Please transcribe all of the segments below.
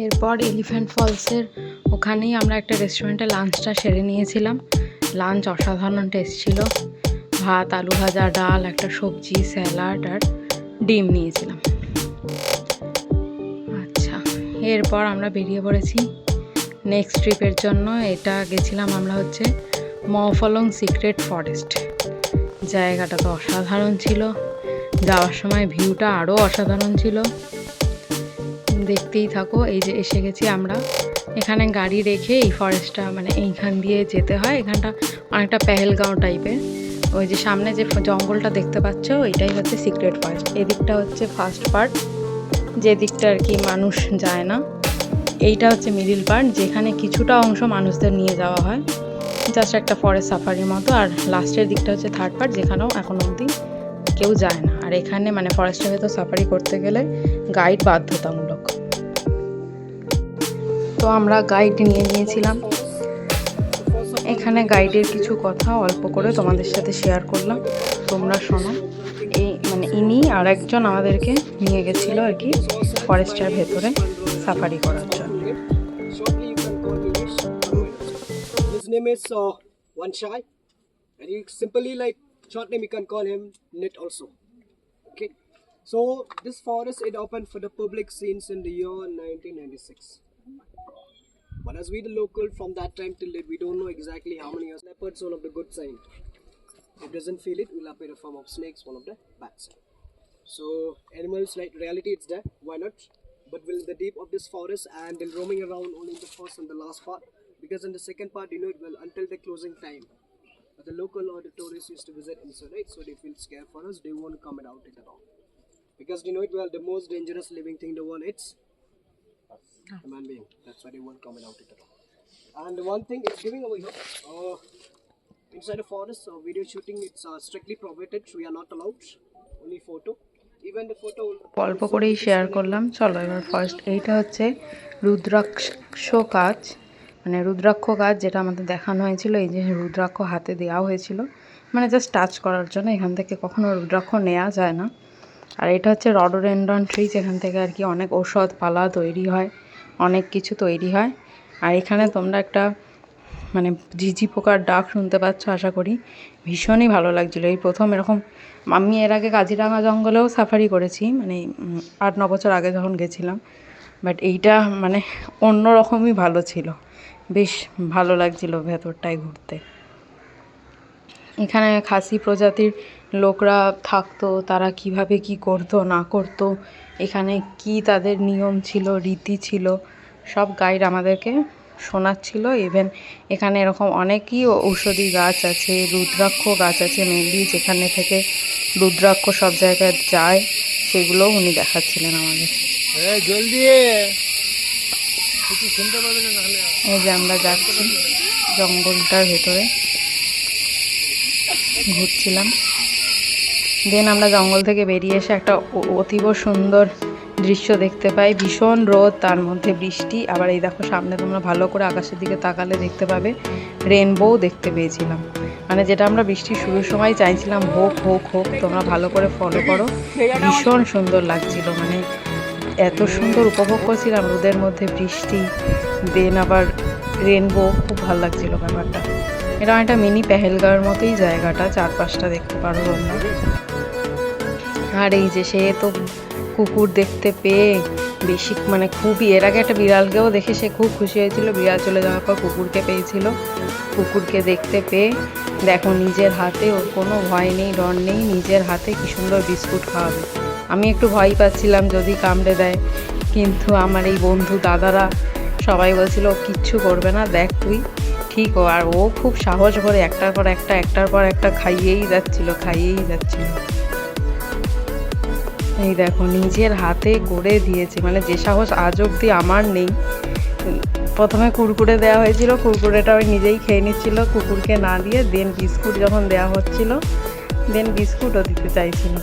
এরপর এলিফ্যান্ট ফলসের ওখানেই আমরা একটা রেস্টুরেন্টে লাঞ্চটা সেরে নিয়েছিলাম। লাঞ্চ অসাধারণ টেস্ট ছিল। ভাত, আলু ভাজা, ডাল, একটা সবজি, স্যালাড আর ডিম নিয়েছিলাম। আচ্ছা, এরপর আমরা বেরিয়ে পড়েছি নেক্সট ট্রিপের জন্য। এটা গেছিলাম আমরা হচ্ছে মফলং সিক্রেট ফরেস্ট। জায়গাটা তো অসাধারণ ছিল, যাওয়ার সময় ভিউটা আরও অসাধারণ ছিল। দেখতেই থাকো। এই যে এসে গেছি আমরা। এখানে গাড়ি রেখে এই ফরেস্টটা মানে এইখান দিয়ে যেতে হয়। এখানটা অনেকটা পেহেলগাঁও টাইপের। ওই যে সামনে যে জঙ্গলটা দেখতে পাচ্ছ ওইটাই হচ্ছে সিক্রেট ফরেস্ট। এদিকটা হচ্ছে ফার্স্ট পার্ট, যে দিকটা আর কি মানুষ যায় না। এইটা হচ্ছে মিডিল পার্ট, যেখানে কিছুটা অংশ মানুষদের নিয়ে যাওয়া হয়, জাস্ট একটা ফরেস্ট সাফারির মতো। আর লাস্টের দিকটা হচ্ছে থার্ড পার্ট, যেখানেও এখন অবধি কেউ যায় না। আর এখানে মানে ফরেস্টের ভেতর সাফারি করতে গেলে গাইড বাধ্যতামূলক। তো আমরা গাইড নিয়ে নিয়েছিলাম। এখানে গাইডের কিছু কথা অল্প করে তোমাদের সাথে শেয়ার করলাম, তোমরা শোনো। এই মানে ইনি আর একজন আমাদেরকে নিয়ে গেছিলো আর কি ফরেস্টের ভেতরে সাফারি করার জন্য। His name is Vanshai, and you simply like short name you can call him Nit also. Okay, so this forest it opened for the public since in the year 1996. But as we the local from that time till date, we don't know exactly how many years. Leopards one of the good sign. If doesn't feel it, we'll appear a form of snakes, one of the bad sign. So animals like reality it's there. Why not? But will the deep of this forest and they're roaming around only in the first and the last part. Because in the second part, you know it well until the closing time. But the local or the tourists used to visit inside, right? So they feel scared for us. They won't come out it at all. Because you know it well, the most dangerous living thing, the one it's a human being. That's why they won't come out it at all. And the one thing it's giving over here, inside the forest, video shooting it's strictly prohibited. We are not allowed. Only photo. Even the photo. অল্প করেই share করলাম। চলো এবার first এইটা হচ্ছে রুদ্রাক্ষ গাছ, মানে রুদ্রাক্ষ গাছ যেটা আমাদের দেখানো হয়েছিল। এই যে রুদ্রাক্ষ হাতে দেওয়া হয়েছিল, মানে জাস্ট টাচ করার জন্য। এখান থেকে কখনো রুদ্রাক্ষ নেওয়া যায় না। আর এটা হচ্ছে রডোডেন্ড্রন ট্রি, যেখান থেকে আর কি অনেক ঔষধ পালা তৈরি হয়, অনেক কিছু তৈরি হয়। আর এখানে তোমরা একটা মানে ঝিঝি পোকার ডাক শুনতে পাচ্ছ আশা করি। ভীষণই ভালো লাগছিলো। এই প্রথম এরকম। আমি এর আগে কাজিরাঙা জঙ্গলেও সাফারি করেছি, মানে 8-9 বছর আগে যখন গেছিলাম। বাট এইটা মানে অন্য রকমই ভালো ছিল, বেশ ভালো লাগছিল ভেতরটায় ঘুরতে। এখানে খাসি প্রজাতির লোকরা থাকতো, তারা কিভাবে কি করতো না করতো, এখানে কি তাদের নিয়ম ছিল, রীতি ছিল, সব গাইড আমাদেরকে শোনাচ্ছিল। ইভেন এখানে এরকম অনেকই ঔষধি গাছ আছে, রুদ্রাক্ষ গাছ আছে মেনলি, যেখানে থেকে রুদ্রাক্ষ সব জায়গায় যায়, সেগুলোও উনি দেখাচ্ছিলেন আমাদের। জলদি এই যে আমরা যাচ্ছি জঙ্গলটার ভেতরে, ঘুরছিলাম। দেন আমরা জঙ্গল থেকে বেরিয়ে এসে একটা অতীব সুন্দর দৃশ্য দেখতে পাই। ভীষণ রোদ, তার মধ্যে বৃষ্টি। আবার এই দেখো সামনে তোমরা ভালো করে আকাশের দিকে তাকালে দেখতে পাবে রেনবো দেখতে পেয়েছিলাম, মানে যেটা আমরা বৃষ্টির শুরুর সময় চাইছিলাম হোক হোক হোক। তোমরা ভালো করে ফলো করো, ভীষণ সুন্দর লাগছিল, মানে এত সুন্দর উপভোগ করছিলাম রোদের মধ্যে বৃষ্টি, দেন আবার রেনবো। খুব ভালো লাগছিল ব্যাপারটা। এটা অনেকটা মিনি পেহেলগাঁওয়ের মতোই জায়গাটা, চারপাশটা দেখতে পারো তোমরা। আর এই যে সে তো কুকুর দেখতে পেয়ে বেশি মানে খুবই, এর আগে একটা বিড়ালকেও দেখে সে খুব খুশি হয়েছিল। বিড়াল চলে যাওয়ার পর কুকুরকে পেয়েছিল। কুকুরকে দেখতে পেয়ে দেখো নিজের হাতে, ওর কোনো ভয় নেই ডর নেই, নিজের হাতে কি সুন্দর বিস্কুট খাওয়াবে। আমি একটু ভয় পাচ্ছিলাম যদি কামড়ে দেয়, কিন্তু আমার এই বন্ধু দাদারা সবাই বলছিল ও কিচ্ছু করবে না, দেখ তুই ঠিক ও। আর ও খুব সাহস করে একটার পর একটা খাইয়েই যাচ্ছিল। এই দেখো নিজের হাতে করে দিয়েছে, মানে যে সাহস আজ অবধি আমার নেই। প্রথমে কুরকুরে দেওয়া হয়েছিল, কুরকুরেটা ওই নিজেই খেয়ে নিচ্ছিল কুকুরকে না দিয়ে। দেন বিস্কুট যখন দেওয়া হচ্ছিল, দেন বিস্কুটও দিতে চাইছিল।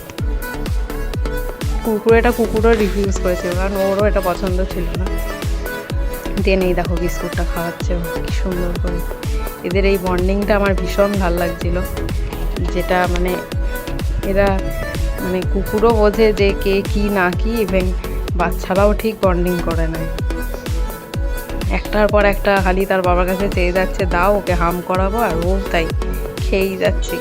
কুরকুরেটা কুকুরও রিফিউজ করেছিল, কারণ ওরও এটা পছন্দ ছিল না। দেন এই দেখো বিস্কুটটা খাওয়াচ্ছে কি সুন্দর করে। এদের এই বন্ডিংটা আমার ভীষণ ভালো লাগছিল, যেটা মানে এরা মানে কুকুরও বোঝে যে কে কি না কি, ইভেন বাচ্চারাও ঠিক বন্ডিং করে নেয়। একটার পর একটা খালি তার বাবার কাছে চেয়ে যাচ্ছে দাও ওকে হাম করাবো, আর ও তাই খেয়েই যাচ্ছে।